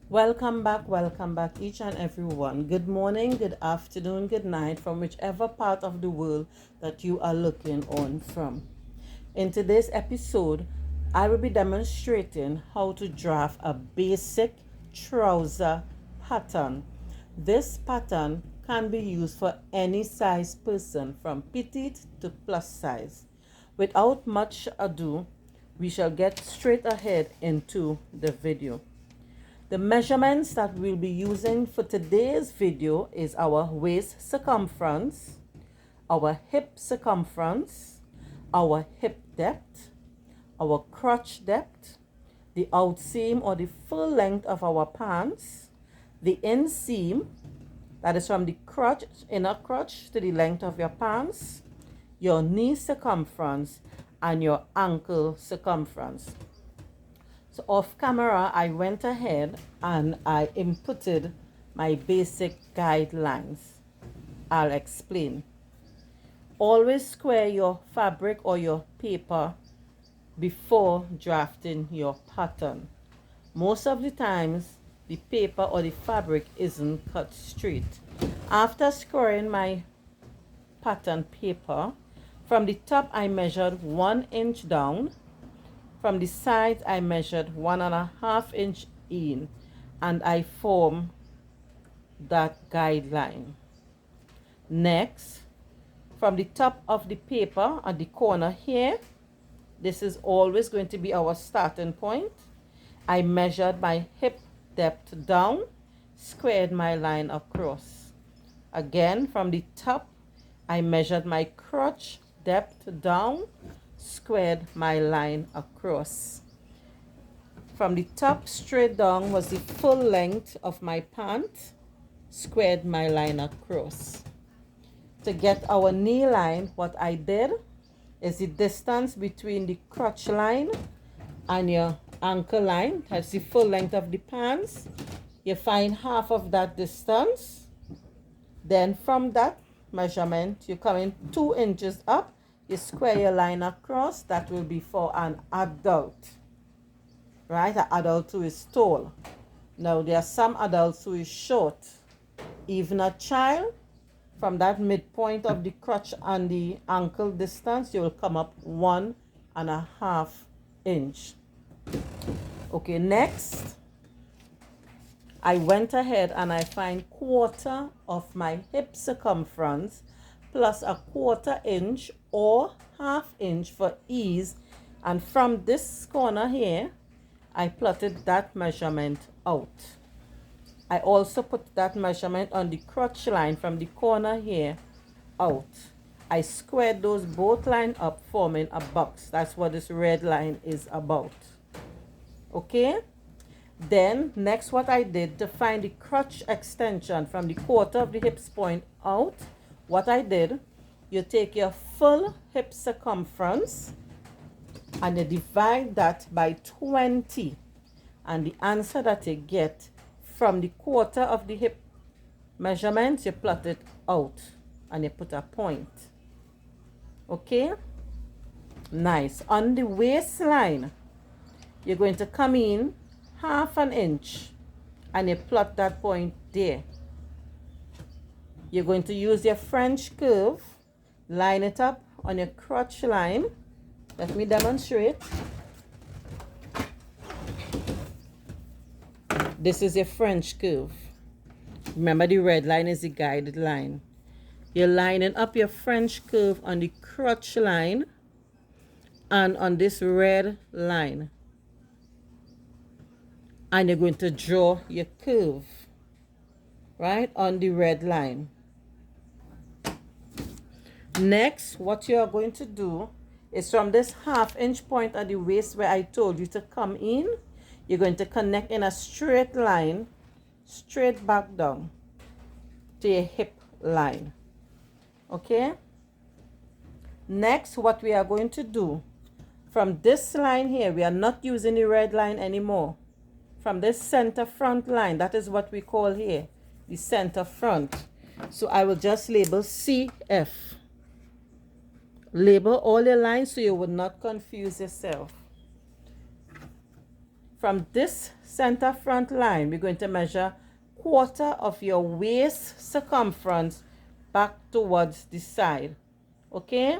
Welcome back, each and everyone. Good morning, good afternoon, good night, from whichever part of the world that you are looking on from. In today's episode, I will be demonstrating how to draft a basic trouser pattern. This pattern can be used for any size person from petite to plus size. Without much ado, we shall get straight ahead into the video. The measurements that we'll be using for today's video is our waist circumference, our hip circumference, our hip depth, our crotch depth, the outseam or the full length of our pants, the inseam, that is from the crotch, inner crotch to the length of your pants, your knee circumference, and your ankle circumference. So off camera, I went ahead and I inputted my basic guidelines. I'll explain. Always square your fabric or your paper before drafting your pattern. Most of the times, the paper or the fabric isn't cut straight. After squaring my pattern paper, from the top I measured 1 inch down. From the sides, I measured 1.5 inch in, and I formed that guideline. Next, from the top of the paper at the corner here, this is always going to be our starting point. I measured my hip depth down, squared my line across. Again, from the top, I measured my crotch depth down, squared my line across. From the top straight down was the full length of my pant, squared my line across. To get our knee line, what I did is the distance between the crotch line and your ankle line. That's the full length of the pants. You find half of that distance. Then from that measurement, you come in 2 inches up. You square your line across. That will be for an adult, right? An adult who is tall. Now, there are some adults who is short. Even a child, from that midpoint of the crotch and the ankle distance, you will come up 1.5 inch. Okay, next, I went ahead and I find quarter of my hip circumference plus a 1/4 inch or 1/2 inch for ease, and from this corner here I plotted that measurement out. I also put that measurement on the crotch line from the corner here out. I squared those both lines up, forming a box. That's what this red line is about. Okay, then next what I did to find the crotch extension from the quarter of the hips point out, what I did, you take your full hip circumference and you divide that by 20, and the answer that you get from the quarter of the hip measurements, you plot it out and you put a point. Okay, nice. On the waistline, you're going to come in 1/2 inch and you plot that point there. You're going to use your French curve, line it up on your crotch line. Let me demonstrate. This is your French curve. Remember, the red line is the guided line. You're lining up your French curve on the crotch line and on this red line. And you're going to draw your curve, right, on the red line. Next, what you are going to do is from this 1/2 inch point at the waist where I told you to come in, you're going to connect in a straight line, straight back down to your hip line. Okay? Next, what we are going to do, from this line here, we are not using the red line anymore. From this center front line, that is what we call here the center front. So I will just label CF. Label all your lines so you would not confuse yourself. From this center front line, we're going to measure quarter of your waist circumference back towards the side. Okay?